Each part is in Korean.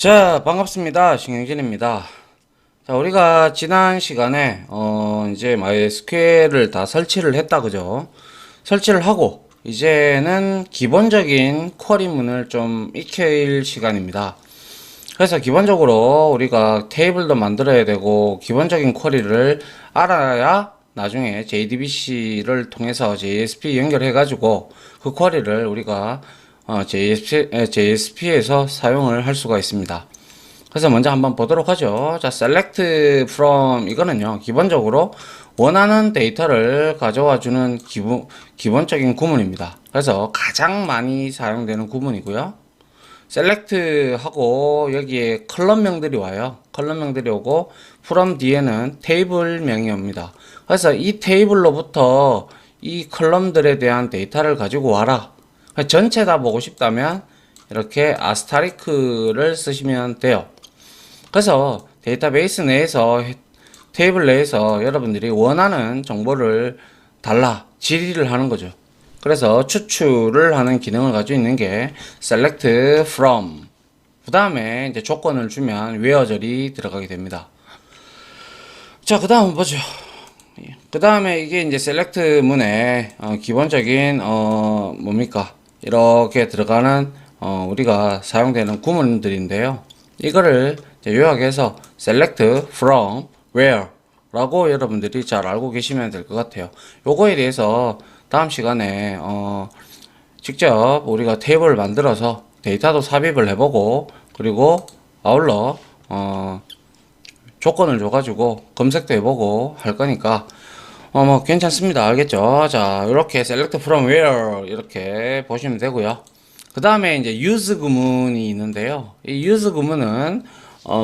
자, 반갑습니다. 신경진입니다. 자, 우리가 지난 시간에, 이제 MySQL을 다 설치를 했다, 그죠? 설치를 하고, 이제는 기본적인 쿼리문을 좀 익힐 시간입니다. 그래서 기본적으로 우리가 테이블도 만들어야 되고, 기본적인 쿼리를 알아야 나중에 JDBC를 통해서 JSP 연결해가지고, 그 쿼리를 우리가 JSP에서 사용을 할 수가 있습니다. 그래서 먼저 한번 보도록 하죠. 자, select from 이거는요, 기본적으로 원하는 데이터를 가져와 주는 기본적인 구문입니다. 그래서 가장 많이 사용되는 구문이고요. select 하고 여기에 컬럼명들이 와요. 컬럼명들이 오고 from 뒤에는 테이블명이 옵니다. 그래서 이 테이블로부터 이 컬럼들에 대한 데이터를 가지고 와라. 전체 다 보고 싶다면 이렇게 아스타리크를 쓰시면 돼요. 그래서 데이터베이스 내에서 테이블 내에서 여러분들이 원하는 정보를 달라 질의를 하는 거죠. 그래서 추출을 하는 기능을 가지고 있는 게 select from. 그 다음에 이제 조건을 주면 where절이 들어가게 됩니다. 자, 그 다음 보죠. 그 다음에 이게 이제 select 문의 기본적인 뭡니까? 이렇게 들어가는 우리가 사용되는 구문들인데요. 이거를 요약해서 select from where 라고 여러분들이 잘 알고 계시면 될 것 같아요. 요거에 대해서 다음 시간에 직접 우리가 테이블을 만들어서 데이터도 삽입을 해보고, 그리고 아울러 조건을 줘가지고 검색도 해보고 할 거니까 뭐 괜찮습니다. 알겠죠? 자, 이렇게 select from where 이렇게 보시면 되고요. 그 다음에 이제 use 구문이 있는데요. 이 use 구문은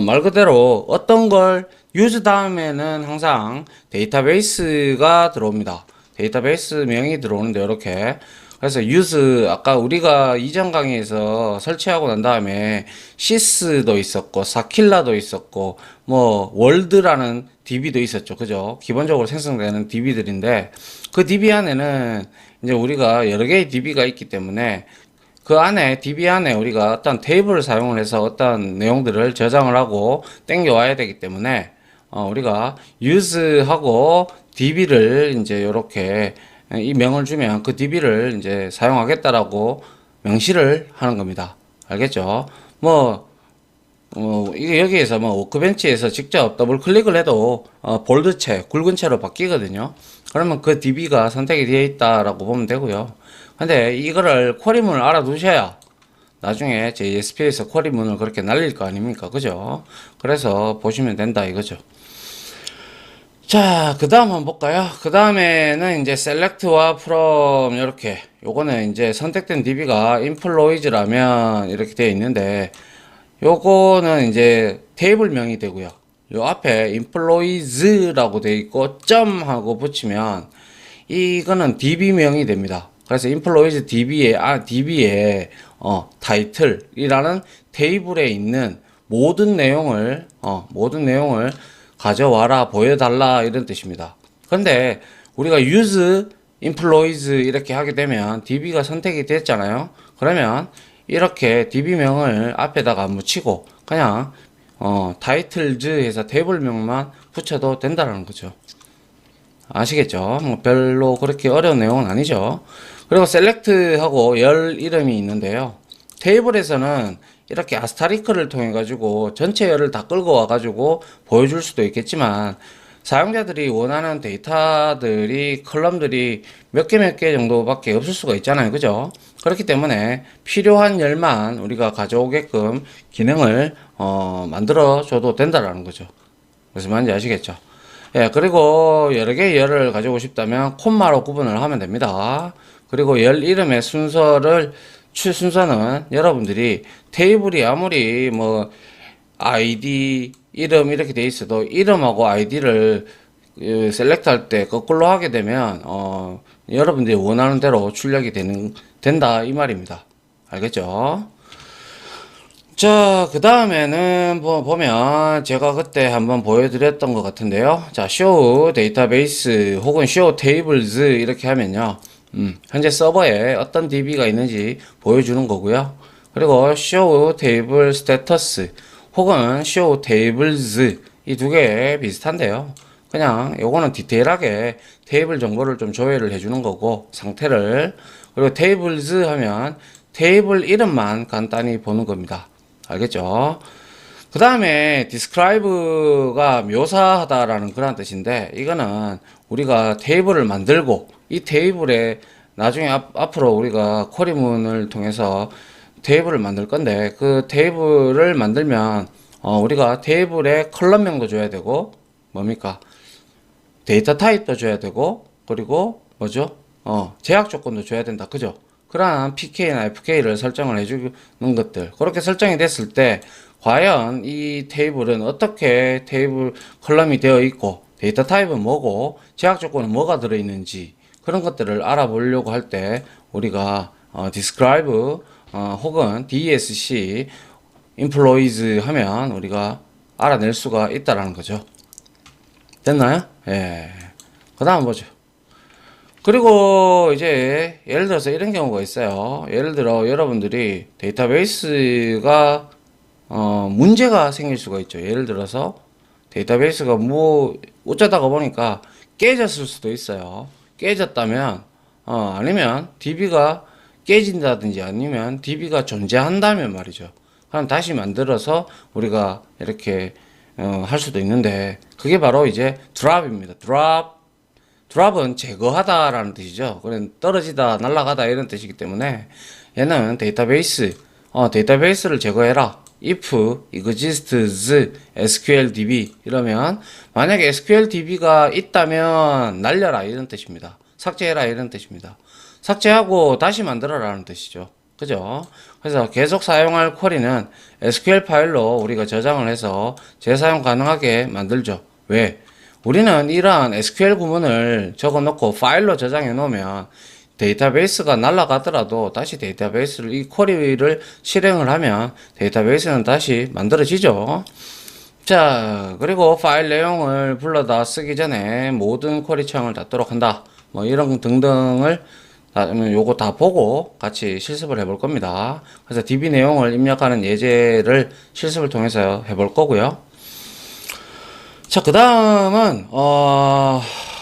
말 그대로 어떤 걸 use 다음에는 항상 데이터베이스가 들어옵니다. 데이터베이스 명이 들어오는데 이렇게. 그래서 use 아까 우리가 이전 강의에서 설치하고 난 다음에 sys도 있었고 사킬라도 있었고 뭐 월드라는 DB도 있었죠. 그죠? 기본적으로 생성되는 DB들인데 그 DB 안에는 이제 우리가 여러 개의 DB가 있기 때문에 그 안에 DB 안에 우리가 어떤 테이블을 사용을 해서 어떤 내용들을 저장을 하고 땡겨 와야 되기 때문에 우리가 use하고 DB를 이제 이렇게 이 명을 주면 그 DB를 이제 사용하겠다라고 명시를 하는 겁니다. 알겠죠? 이게 여기에서 워크벤치에서 직접 더블 클릭을 해도 볼드체, 굵은 채로 바뀌거든요. 그러면 그 DB가 선택이 되어 있다라고 보면 되고요. 근데 이거를 쿼리문을 알아두셔야 나중에 JSP에서 쿼리문을 그렇게 날릴 거 아닙니까? 그죠? 그래서 보시면 된다 이거죠. 자, 그 다음 한번 볼까요? 그 다음에는 이제 select와 from 이렇게 요거는 이제 선택된 DB가 employees라면 이렇게 되어 있는데 요거는 이제 테이블명이 되고요. 요 앞에 employees라고 되어 있고 점 하고 붙이면 이거는 DB명이 됩니다. 그래서 employees DB에 title이라는 테이블에 있는 모든 내용을 가져와라, 보여달라 이런 뜻입니다. 근데 우리가 use employees 이렇게 하게 되면 DB가 선택이 됐잖아요. 그러면 이렇게 DB명을 앞에다가 묻히고 그냥 titles 해서 테이블명만 붙여도 된다는 거죠. 아시겠죠? 뭐 별로 그렇게 어려운 내용은 아니죠. 그리고 select하고 열 이름이 있는데요. 테이블에서는 이렇게 아스타리크를 통해 가지고 전체 열을 다 끌고 와 가지고 보여줄 수도 있겠지만 사용자들이 원하는 데이터들이 컬럼들이 몇 개 정도밖에 없을 수가 있잖아요. 그죠? 그렇기 때문에 필요한 열만 우리가 가져오게끔 기능을 만들어 줘도 된다라는 거죠. 무슨 말인지 아시겠죠? 예, 그리고 여러 개의 열을 가지고 싶다면 콤마로 구분을 하면 됩니다. 그리고 열 이름의 순서는 여러분들이 테이블이 아무리 뭐 ID 이름 이렇게 돼 있어도 이름하고 아이디를 셀렉트 할 때 거꾸로 하게 되면 여러분들이 원하는 대로 출력이 된다 이 말입니다. 알겠죠? 자, 그 다음에는 보면 제가 그때 한번 보여드렸던 것 같은데요. 자, show database 혹은 show tables 이렇게 하면요. 현재 서버에 어떤 DB가 있는지 보여주는 거고요. 그리고 show table status 혹은 show tables 이 두 개 비슷한데요. 그냥 요거는 디테일하게 테이블 정보를 좀 조회를 해주는 거고 상태를. 그리고 tables 하면 테이블 이름만 간단히 보는 겁니다. 알겠죠? 그 다음에 describe가 묘사하다라는 그런 뜻인데, 이거는 우리가 테이블을 만들고 이 테이블에 나중에 앞으로 우리가 쿼리문을 통해서 테이블을 만들 건데, 그 테이블을 만들면 우리가 테이블에 컬럼명도 줘야 되고, 뭡니까? 데이터 타입도 줘야 되고, 그리고 뭐죠? 제약 조건도 줘야 된다. 그죠? 그러한 PK나 FK를 설정을 해주는 것들. 그렇게 설정이 됐을 때 과연 이 테이블은 어떻게 테이블 컬럼이 되어 있고, 데이터 타입은 뭐고, 제약 조건은 뭐가 들어있는지, 그런 것들을 알아보려고 할 때 우리가 describe 혹은 DESC employees 하면 우리가 알아낼 수가 있다라는 거죠. 됐나요? 예. 그 다음 보죠. 그리고 이제 예를 들어서 이런 경우가 있어요. 예를 들어 여러분들이 데이터베이스가 문제가 생길 수가 있죠. 예를 들어서 데이터베이스가 뭐 어쩌다가 보니까 깨졌을 수도 있어요. 깨졌다면 아니면 DB가 깨진다든지 아니면 DB가 존재한다면 말이죠. 그럼 다시 만들어서 우리가 이렇게 할 수도 있는데, 그게 바로 이제 드랍입니다. 드랍은 제거하다라는 뜻이죠. 그래 떨어지다, 날아가다 이런 뜻이기 때문에 얘는 데이터베이스를 제거해라. if exists SQLDB 이러면, 만약에 SQLDB가 있다면 날려라 이런 뜻입니다. 삭제해라 이런 뜻입니다. 삭제하고 다시 만들어라는 뜻이죠. 그죠? 그래서 계속 사용할 쿼리는 SQL 파일로 우리가 저장을 해서 재사용 가능하게 만들죠. 왜? 우리는 이러한 SQL 구문을 적어 놓고 파일로 저장해 놓으면 데이터베이스가 날아가더라도 다시 데이터베이스를, 이 쿼리를 실행을 하면 데이터베이스는 다시 만들어지죠. 자, 그리고 파일 내용을 불러다 쓰기 전에 모든 쿼리 창을 닫도록 한다. 뭐 이런 등등을 요거 다 보고 같이 실습을 해볼 겁니다. 그래서 DB 내용을 입력하는 예제를 실습을 통해서 해볼 거고요. 자, 그 다음은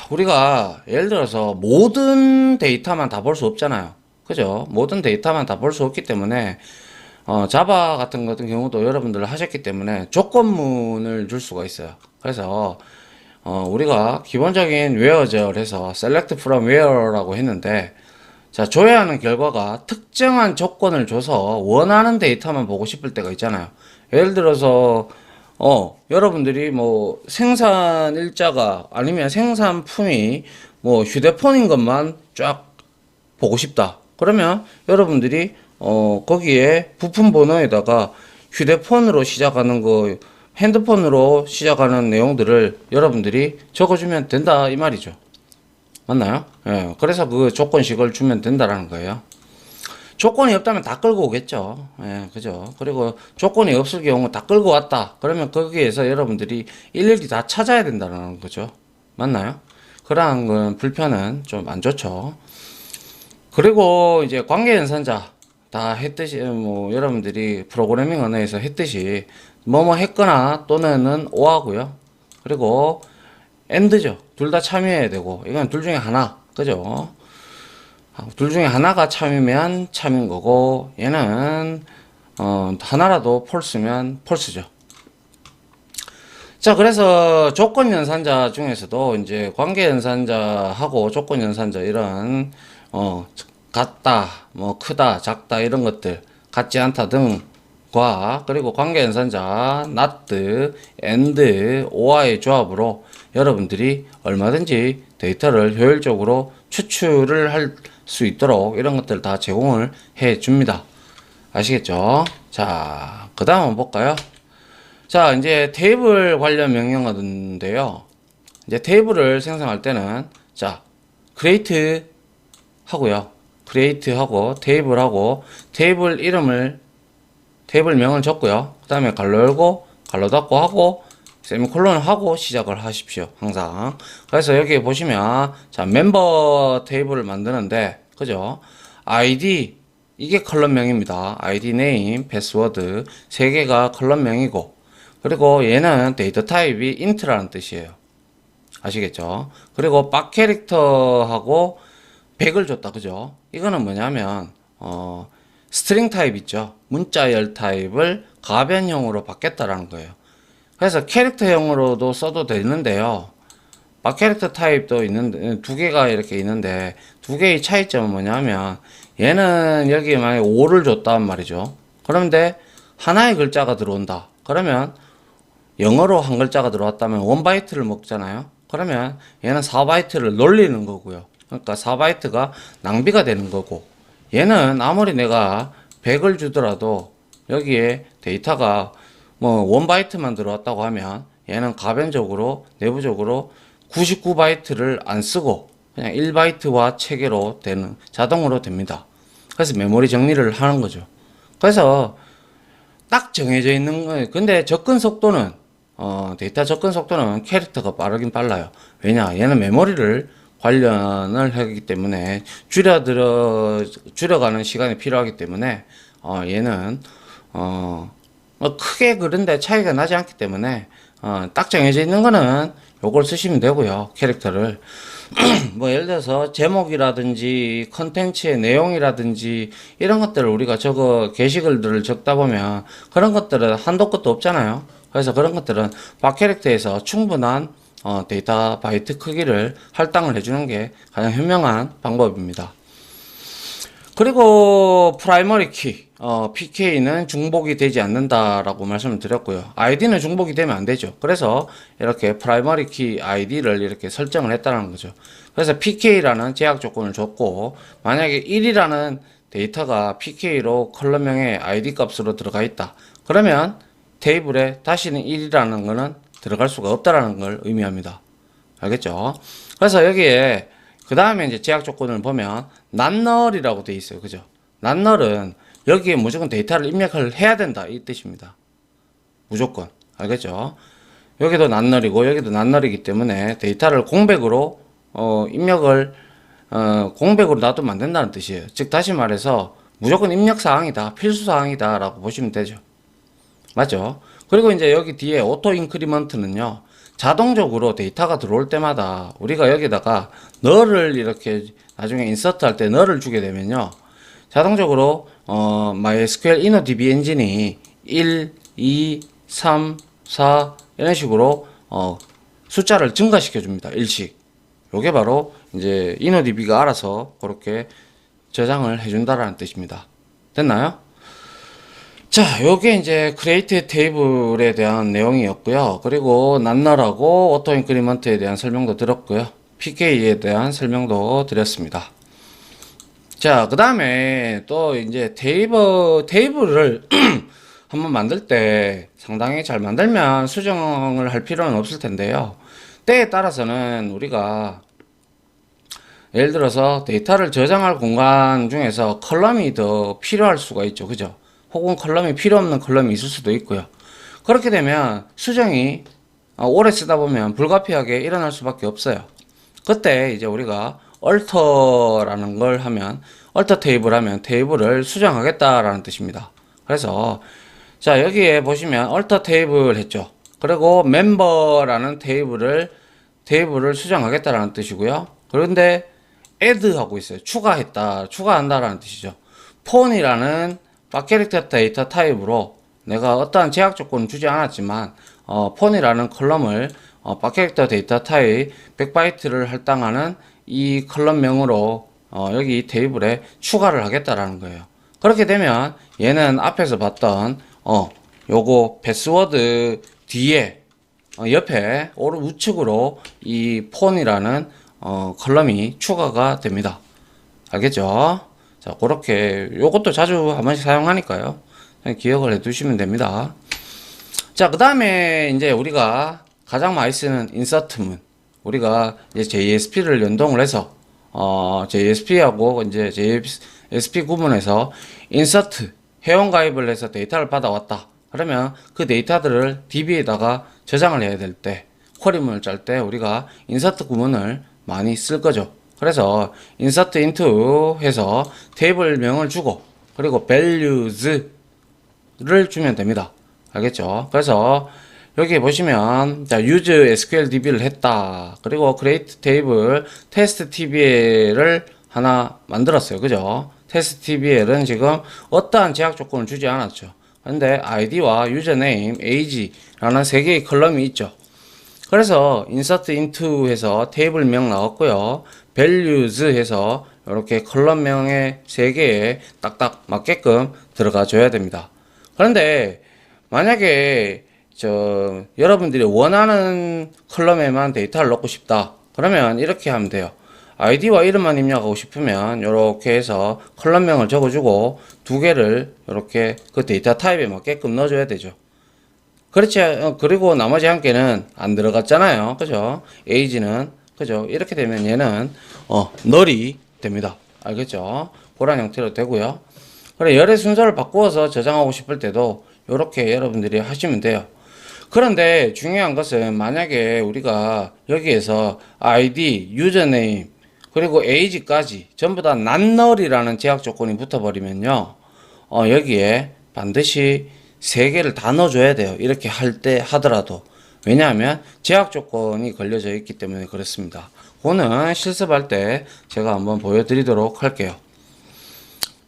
우리가 예를 들어서 모든 데이터만 다 볼 수 없잖아요. 그죠? 모든 데이터만 다 볼 수 없기 때문에 자바 같은 경우도 여러분들 하셨기 때문에 조건문을 줄 수가 있어요. 그래서 우리가 기본적인 where를 해서 select from where라고 했는데, 자, 조회하는 결과가 특정한 조건을 줘서 원하는 데이터만 보고 싶을 때가 있잖아요. 예를 들어서 여러분들이 뭐 생산 일자가 아니면 생산품이 뭐 휴대폰인 것만 쫙 보고 싶다. 그러면 여러분들이 거기에 부품 번호에다가 휴대폰으로 시작하는 거, 핸드폰으로 시작하는 내용들을 여러분들이 적어주면 된다 이 말이죠. 맞나요? 예. 그래서 그 조건식을 주면 된다라는 거예요. 조건이 없다면 다 끌고 오겠죠. 예, 그죠. 그리고 조건이 없을 경우 다 끌고 왔다. 그러면 거기에서 여러분들이 일일이 다 찾아야 된다는 거죠. 맞나요? 그러한 건 불편은 좀 안 좋죠. 그리고 이제 관계연산자 다 했듯이, 뭐 여러분들이 프로그래밍 언어에서 했듯이 뭐뭐 했거나 또는 오하고요. 그리고 AND죠. 둘 다 참여해야 되고, 이건 둘 중에 하나. 그죠? 둘 중에 하나가 참이면 참인 거고, 얘는 하나라도 폴스면 폴스죠. 자, 그래서 조건 연산자 중에서도 이제 관계 연산자하고 조건 연산자 이런 같다, 뭐 크다, 작다 이런 것들, 같지 않다 등과, 그리고 관계 연산자 not, and, or의 조합으로 여러분들이 얼마든지 데이터를 효율적으로 추출을 할 수 있도록 이런 것들 다 제공을 해 줍니다. 아시겠죠? 자, 그 다음 한번 볼까요? 자, 이제 테이블 관련 명령어인데요. 이제 테이블을 생성할 때는, 자, create 하고요. create 하고, 테이블 하고, 테이블 이름을, 테이블 명을 적고요. 그 다음에 괄호 열고, 괄호 닫고 하고, 세미콜론 하고 시작을 하십시오. 항상. 그래서 여기 보시면, 자, 멤버 테이블을 만드는데, 그죠? ID, 이게 컬럼명입니다. ID 네임, 패스워드 세 개가 컬럼명이고, 그리고 얘는 데이터 타입이 int라는 뜻이에요. 아시겠죠? 그리고 박 캐릭터하고 100을 줬다. 그죠? 이거는 뭐냐면 스트링 타입 있죠? 문자열 타입을 가변형으로 바뀌었다라는 거예요. 그래서 캐릭터형으로도 써도 되는데요. 박 캐릭터 타입도 있는데 두 개가 이렇게 있는데 두 개의 차이점은 뭐냐면 얘는 여기에 만약에 5를 줬단 말이죠. 그런데 하나의 글자가 들어온다. 그러면 영어로 한 글자가 들어왔다면 1바이트를 먹잖아요. 그러면 얘는 4바이트를 놀리는 거고요. 그러니까 4바이트가 낭비가 되는 거고, 얘는 아무리 내가 100을 주더라도 여기에 데이터가 뭐 1바이트만 들어왔다고 하면 얘는 가변적으로 내부적으로 99바이트를 안 쓰고 그냥 1바이트와 체계로 되는, 자동으로 됩니다. 그래서 메모리 정리를 하는 거죠. 그래서 딱 정해져 있는 거예요. 근데 접근 속도는 데이터 접근 속도는 캐릭터가 빠르긴 빨라요. 왜냐? 얘는 메모리를 관련을 하기 때문에 줄여가는 시간이 필요하기 때문에 얘는 크게 그런데 차이가 나지 않기 때문에 딱 정해져 있는 거는 요걸 쓰시면 되고요. 캐릭터를 뭐 예를 들어서 제목이라든지 컨텐츠의 내용이라든지 이런 것들을 우리가 적어 게시글들을 적다 보면 그런 것들은 한도 끝도 없잖아요. 그래서 그런 것들은 박 캐릭터에서 충분한 데이터 바이트 크기를 할당을 해주는 게 가장 현명한 방법입니다. 그리고 프라이머리 키, PK는 중복이 되지 않는다라고 말씀을 드렸고요. ID는 중복이 되면 안 되죠. 그래서 이렇게 프라이머리 키 ID를 이렇게 설정을 했다는 거죠. 그래서 PK라는 제약 조건을 줬고, 만약에 1이라는 데이터가 PK로 컬럼명의 ID 값으로 들어가 있다. 그러면 테이블에 다시는 1이라는 거는 들어갈 수가 없다라는 걸 의미합니다. 알겠죠? 그래서 여기에 그 다음에 이제 제약 조건을 보면 낫널이라고 되어 있어요. 그죠? 낫널은 여기에 무조건 데이터를 입력을 해야 된다 이 뜻입니다. 무조건. 알겠죠? 여기도 낫널이고 여기도 낫널이기 때문에 데이터를 공백으로 입력을 공백으로 놔두면 안 된다는 뜻이에요. 즉 다시 말해서 무조건 입력 사항이다, 필수 사항이다라고 보시면 되죠. 맞죠? 그리고 이제 여기 뒤에 오토 인크리먼트는요, 자동적으로 데이터가 들어올 때마다 우리가 여기다가 널을 이렇게 나중에 인서트 할 때 널을 주게 되면요, 자동적으로 MySQL InnoDB 엔진이 1, 2, 3, 4 이런 식으로 숫자를 증가시켜 줍니다. 일씩. 요게 바로 이제 InnoDB가 알아서 그렇게 저장을 해준다라는 뜻입니다. 됐나요? 자, 요게 이제 크리에이트 테이블에 대한 내용이었고요. 그리고 낫널하고 오토 인크리먼트에 대한 설명도 들었고요. PK에 대한 설명도 드렸습니다. 자, 그 다음에 또 이제 테이블을 한번 만들 때 상당히 잘 만들면 수정을 할 필요는 없을 텐데요. 때에 따라서는 우리가 예를 들어서 데이터를 저장할 공간 중에서 컬럼이 더 필요할 수가 있죠. 그죠? 혹은 컬럼이 필요 없는 컬럼이 있을 수도 있고요. 그렇게 되면 수정이 오래 쓰다 보면 불가피하게 일어날 수밖에 없어요. 그때 이제 우리가 alter라는 걸 하면, alter 테이블 하면 테이블을 수정하겠다라는 뜻입니다. 그래서 자, 여기에 보시면 alter 테이블 했죠. 그리고 member라는 테이블을 수정하겠다라는 뜻이고요. 그런데 add 하고 있어요. 추가한다라는 뜻이죠. 폰이라는 박 캐릭터 데이터 타입으로 내가 어떠한 제약 조건을 주지 않았지만 폰이라는 컬럼을 박 캐릭터 데이터 타입 100바이트를 할당하는 이 컬럼명으로 여기 테이블에 추가를 하겠다라는 거예요. 그렇게 되면 얘는 앞에서 봤던 요거 패스워드 뒤에 옆에 우측으로 이 폰이라는 컬럼이 추가가 됩니다. 알겠죠? 자, 그렇게 요것도 자주 한 번씩 사용하니까요. 기억을 해 두시면 됩니다. 자, 그 다음에 이제 우리가 가장 많이 쓰는 인서트문. 우리가 이제 JSP를 연동을 해서 JSP하고 이제 JSP 구분해서 인서트 회원 가입을 해서 데이터를 받아왔다. 그러면 그 데이터들을 DB에다가 저장을 해야 될 때, 쿼리문을 짤 때 우리가 인서트 구문을 많이 쓸 거죠. 그래서 insert into 해서 테이블명을 주고 그리고 values를 주면 됩니다. 알겠죠? 그래서 여기 보시면 자 use SQL DB를 했다. 그리고 create table test TBL을 하나 만들었어요. 그죠? test TBL은 지금 어떠한 제약 조건을 주지 않았죠. 근데 id와 username, age라는 세 개의 컬럼이 있죠. 그래서 insert into 해서 테이블명 나왔고요. values 해서 이렇게 컬럼명의 세 개에 딱딱 맞게끔 들어가 줘야 됩니다. 그런데 만약에 여러분들이 원하는 컬럼에만 데이터를 넣고 싶다. 그러면 이렇게 하면 돼요. 아이디와 이름만 입력하고 싶으면 이렇게 해서 컬럼명을 적어주고 두 개를 이렇게 그 데이터 타입에 맞게끔 넣어줘야 되죠. 그렇지, 그리고 나머지 한 개는 안 들어갔잖아요. 그죠? age는, 그죠? 이렇게 되면 얘는, 널이 됩니다. 알겠죠? 그런 형태로 되고요. 그래, 열의 순서를 바꾸어서 저장하고 싶을 때도 이렇게 여러분들이 하시면 돼요. 그런데 중요한 것은 만약에 우리가 여기에서 ID, 유저네임, 그리고 age까지 전부 다 난널이라는 제약 조건이 붙어버리면요. 여기에 반드시 세 개를 다 넣어줘야 돼요. 이렇게 할 때 하더라도. 왜냐하면 제약 조건이 걸려져 있기 때문에 그렇습니다. 그거는 실습할 때 제가 한번 보여드리도록 할게요.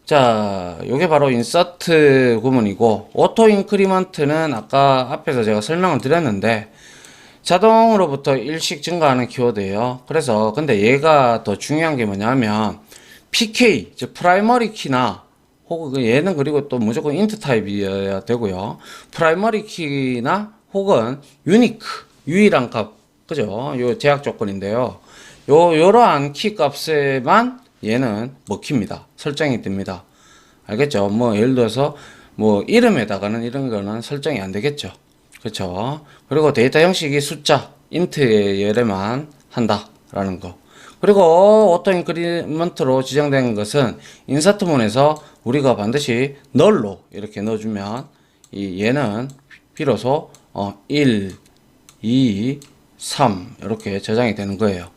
자, 요게 바로 인서트 구문이고, 오토 인크리먼트는 아까 앞에서 제가 설명을 드렸는데, 자동으로부터 일씩 증가하는 키워드예요. 그래서, 근데 얘가 더 중요한 게 뭐냐면, PK, 즉, 프라이머리 키나, 혹은 얘는 그리고 또 무조건 인트 타입이어야 되고요. 프라이머리 키나, 혹은 유니크, 유일한 값, 그죠? 요 제약 조건인데요. 요러한 키 값에만 얘는 먹힙니다. 설정이 됩니다. 알겠죠? 뭐 예를 들어서 뭐 이름에다가는 이런 거는 설정이 안 되겠죠. 그렇죠? 그리고 데이터 형식이 숫자 인트에만 한다라는 거. 그리고 오토 인크리먼트로 지정된 것은 인서트문에서 우리가 반드시 널로 이렇게 넣어주면 얘는 비로소 1, 2, 3 이렇게 저장이 되는 거예요.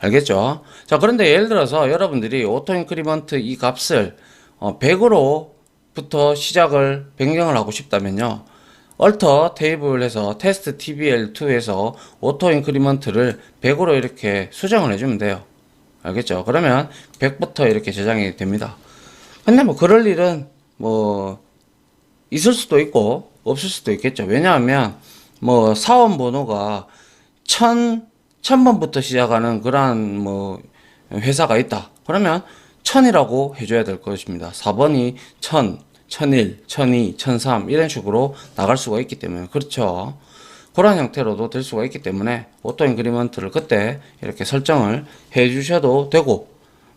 알겠죠? 자, 그런데 예를 들어서 여러분들이 오토 인크리먼트 이 값을 100으로부터 시작을 변경을 하고 싶다면요. 얼터 테이블에서 테스트 tbl2에서 오토 인크리먼트를 100으로 이렇게 수정을 해주면 돼요. 알겠죠? 그러면 100부터 이렇게 저장이 됩니다. 근데 뭐 그럴 일은 뭐 있을 수도 있고 없을 수도 있겠죠. 왜냐하면 뭐 사원 번호가 1000번부터 시작하는 그러한 뭐 회사가 있다. 그러면 1000이라고 해줘야 될 것입니다. 4번이 1000, 1001, 1002, 1003 이런 식으로 나갈 수가 있기 때문에 그렇죠. 그런 형태로도 될 수가 있기 때문에 오토 인크리먼트를 그때 이렇게 설정을 해 주셔도 되고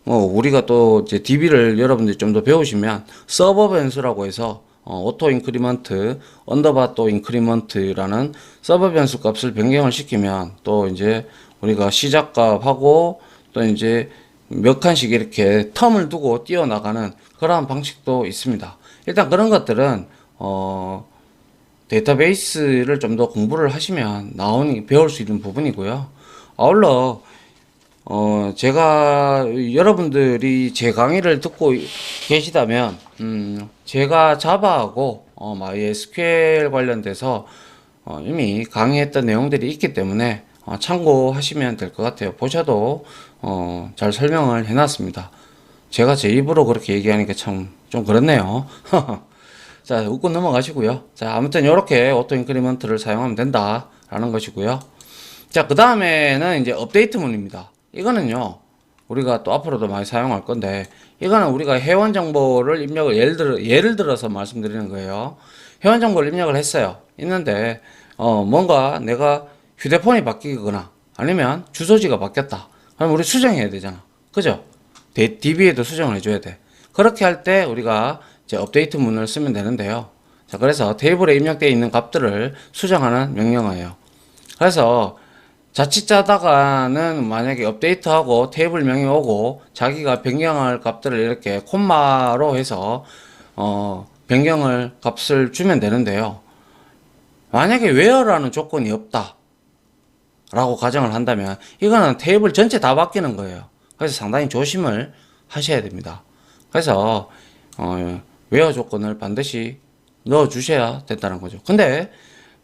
뭐 우리가 또 이제 DB를 여러분들이 좀 더 배우시면 서버 변수라고 해서 오토 인크리먼트 언더바 또 인크리먼트라는 서버 변수 값을 변경을 시키면 또 이제 우리가 시작값하고 또 이제 몇 칸씩 이렇게 텀을 두고 뛰어나가는 그러한 방식도 있습니다. 일단 그런 것들은 데이터베이스를 좀 더 공부를 하시면 배울 수 있는 부분이고요. 아울러 제가 여러분들이 제 강의를 듣고 계시다면 제가 자바하고 MySQL 관련돼서 이미 강의했던 내용들이 있기 때문에 참고하시면 될 것 같아요. 보셔도 잘 설명을 해놨습니다. 제가 제 입으로 그렇게 얘기하니까 참 좀 그렇네요. 자, 웃고 넘어가시고요. 자, 아무튼 이렇게 오토 인크리먼트를 사용하면 된다라는 것이고요. 자, 그 다음에는 이제 업데이트문입니다. 이거는요, 우리가 또 앞으로도 많이 사용할 건데, 이거는 우리가 회원 정보를 입력을, 예를 들어서 말씀드리는 거예요. 회원 정보를 입력을 했어요. 있는데, 뭔가 내가 휴대폰이 바뀌거나, 아니면 주소지가 바뀌었다. 그럼 우리 수정해야 되잖아. 그죠? DB에도 수정을 해줘야 돼. 그렇게 할 때 우리가 이제 업데이트 문을 쓰면 되는데요. 자, 그래서 테이블에 입력되어 있는 값들을 수정하는 명령어예요. 그래서 자칫 짜다가는 만약에 업데이트하고 테이블명이 오고 자기가 변경할 값들을 이렇게 콤마로 해서 변경을 값을 주면 되는데요. 만약에 where라는 조건이 없다 라고 가정을 한다면 이거는 테이블 전체 다 바뀌는 거예요. 그래서 상당히 조심을 하셔야 됩니다. 그래서 웨어 조건을 반드시 넣어 주셔야 된다는 거죠. 근데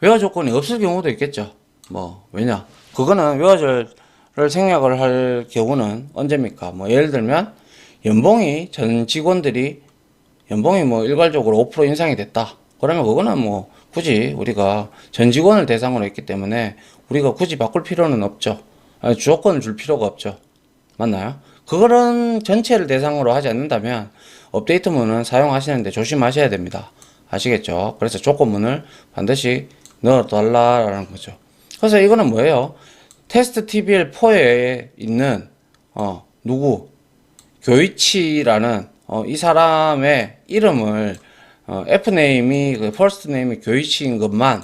웨어 조건이 없을 경우도 있겠죠. 왜냐? 그거는 웨어를 생략을 할 경우는 언제입니까? 예를 들면 연봉이 전 직원들이 연봉이 일괄적으로 5% 인상이 됐다. 그러면 그거는 굳이 우리가 전 직원을 대상으로 했기 때문에 우리가 굳이 바꿀 필요는 없죠. 주조건을 줄 필요가 없죠. 맞나요? 그거는 전체를 대상으로 하지 않는다면 업데이트문은 사용하시는데 조심하셔야 됩니다. 아시겠죠? 그래서 조건문을 반드시 넣어달라는 거죠. 그래서 이거는 뭐예요? 테스트 TBL4에 있는 교이치라는 이 사람의 이름을 F네임이 그 퍼스트 네임이 교이치인 것만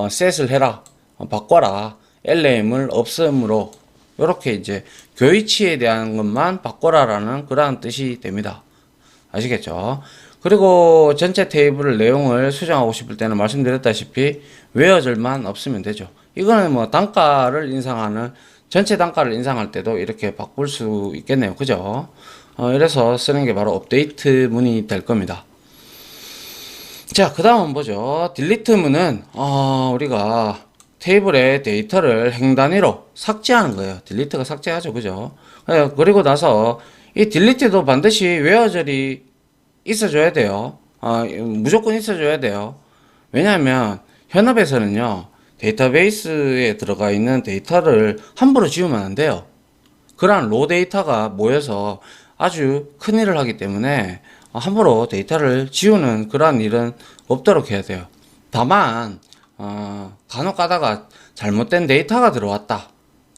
셋을 해라, 바꿔라, L네임을 없음으로 이렇게 이제 교이치에 대한 것만 바꿔라라는 그러한 뜻이 됩니다. 아시겠죠? 그리고 전체 테이블 내용을 수정하고 싶을 때는 말씀드렸다시피 웨어절만 없으면 되죠. 이거는 단가를 인상하는 전체 단가를 인상할 때도 이렇게 바꿀 수 있겠네요. 그죠? 이래서 쓰는 게 바로 업데이트 문이 될 겁니다. 자, 그 다음은 뭐죠? 딜리트 문은 우리가 테이블의 데이터를 행 단위로 삭제하는 거예요. 딜리트가 삭제하죠. 그죠? 그리고 나서 이 딜리트도 반드시 웨어절이 있어줘야 돼요. 무조건 있어줘야 돼요. 왜냐하면 현업에서는요, 데이터베이스에 들어가 있는 데이터를 함부로 지우면 안 돼요. 그러한 로 데이터가 모여서 아주 큰 일을 하기 때문에 함부로 데이터를 지우는 그러한 일은 없도록 해야 돼요. 다만 간혹 가다가 잘못된 데이터가 들어왔다.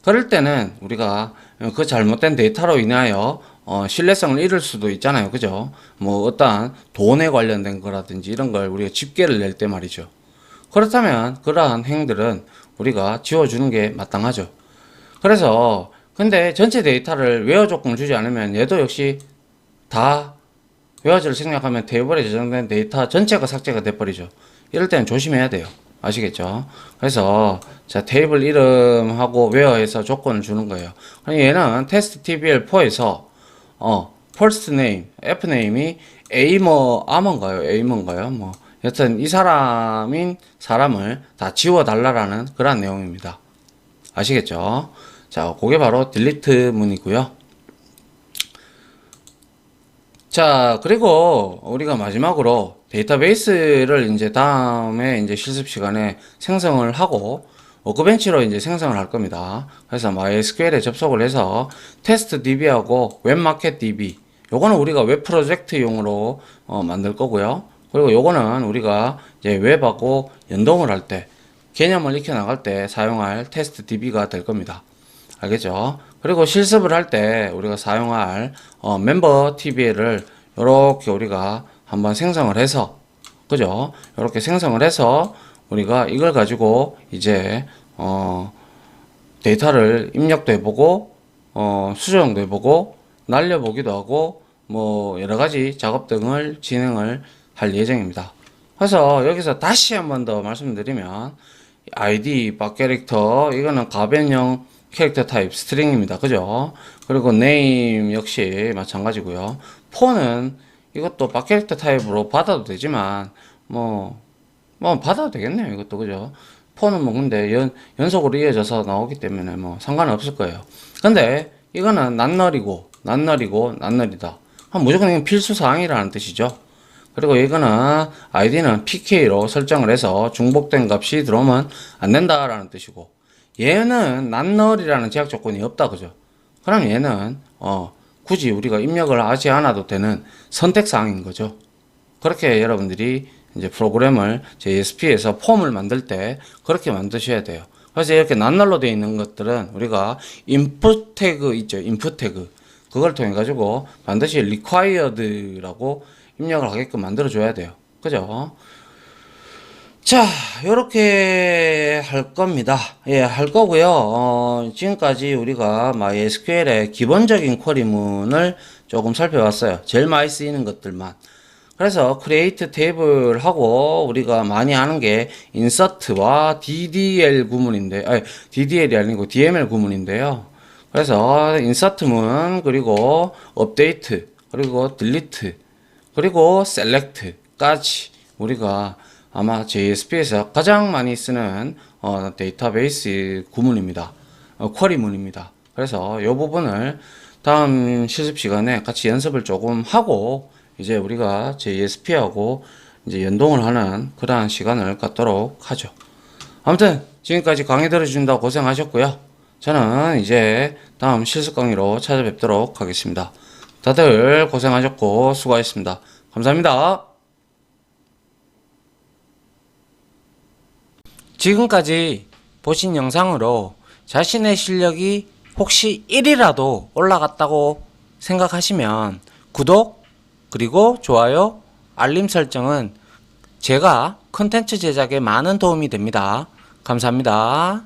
그럴 때는 우리가 그 잘못된 데이터로 인하여 신뢰성을 잃을 수도 있잖아요. 그죠? 어떠한 돈에 관련된 거라든지 이런 걸 우리가 집계를 낼 때 말이죠. 그렇다면 그러한 행들은 우리가 지워주는 게 마땅하죠. 그래서 근데 전체 데이터를 웨어 조건을 주지 않으면 얘도 역시 다 웨어즈를 생략하면 테이블에 저장된 데이터 전체가 삭제가 돼버리죠. 이럴 때는 조심해야 돼요. 아시겠죠? 그래서 자, 테이블 이름하고 웨어에서 조건을 주는 거예요. 얘는 테스트 TBL4에서 first name, F 네임이 아먼가요? 에이먼가요? 여튼 이 사람인 사람을 다 지워달라라는 그런 내용입니다. 아시겠죠? 자, 그게 바로 딜리트 문이고요. 자, 그리고 우리가 마지막으로 데이터베이스를 이제 다음에 이제 실습 시간에 생성을 하고 워크벤치로 이제 생성을 할 겁니다. 그래서 MySQL에 접속을 해서 테스트 DB하고 웹마켓 DB 요거는 우리가 웹 프로젝트용으로 만들 거고요. 그리고 요거는 우리가 이제 웹하고 연동을 할 때 개념을 익혀 나갈 때 사용할 테스트 DB가 될 겁니다. 알겠죠? 그리고 실습을 할 때 우리가 사용할 멤버 TBL을 이렇게 우리가 한번 생성을 해서, 그죠? 이렇게 생성을 해서 우리가 이걸 가지고 이제 데이터를 입력도 해보고 수정도 해보고 날려보기도 하고 여러 가지 작업 등을 진행을 할 예정입니다. 그래서 여기서 다시 한번 더 말씀드리면 ID, 박 캐릭터 이거는 가변형 캐릭터 타입 스트링입니다. 그죠? 그리고 name 역시 마찬가지고요. 폰은 이것도 박 캐릭터 타입으로 받아도 되지만 받아도 되겠네요. 이것도 그죠? 폰은 근데 연속으로 이어져서 나오기 때문에 상관은 없을 거예요. 근데 이거는 낱널이고 낱널이다. 무조건 이건 필수 사항이라는 뜻이죠. 그리고 이거는 id는 pk로 설정을 해서 중복된 값이 들어오면 안 된다라는 뜻이고, 얘는 낱널이라는 제약 조건이 없다. 그죠? 그럼 얘는 굳이 우리가 입력을 하지 않아도 되는 선택사항인 거죠. 그렇게 여러분들이 이제 프로그램을 JSP에서 폼을 만들 때 그렇게 만드셔야 돼요. 그래서 이렇게 낱날로 되어 있는 것들은 우리가 input 태그 있죠. input 태그. 그걸 통해 가지고 반드시 required라고 입력을 하게끔 만들어 줘야 돼요. 그죠? 자, 요렇게 할 겁니다. 예, 할 거고요. 지금까지 우리가 MySQL의 기본적인 쿼리문을 조금 살펴봤어요. 제일 많이 쓰이는 것들만. 그래서 create table 하고 우리가 많이 하는 게 insert와 DDL 구문인데, DDL이 아니고 DML 구문인데요. 그래서 insert문, 그리고 update, 그리고 delete, 그리고 select까지 우리가 아마 JSP에서 가장 많이 쓰는 데이터베이스 구문입니다. 쿼리문입니다. 그래서 이 부분을 다음 실습 시간에 같이 연습을 조금 하고 이제 우리가 JSP하고 이제 연동을 하는 그러한 시간을 갖도록 하죠. 아무튼 지금까지 강의 들어주신다고 고생하셨고요. 저는 이제 다음 실습 강의로 찾아뵙도록 하겠습니다. 다들 고생하셨고 수고하셨습니다. 감사합니다. 지금까지 보신 영상으로 자신의 실력이 혹시 1이라도 올라갔다고 생각하시면 구독 그리고 좋아요 알림 설정은 제가 컨텐츠 제작에 많은 도움이 됩니다. 감사합니다.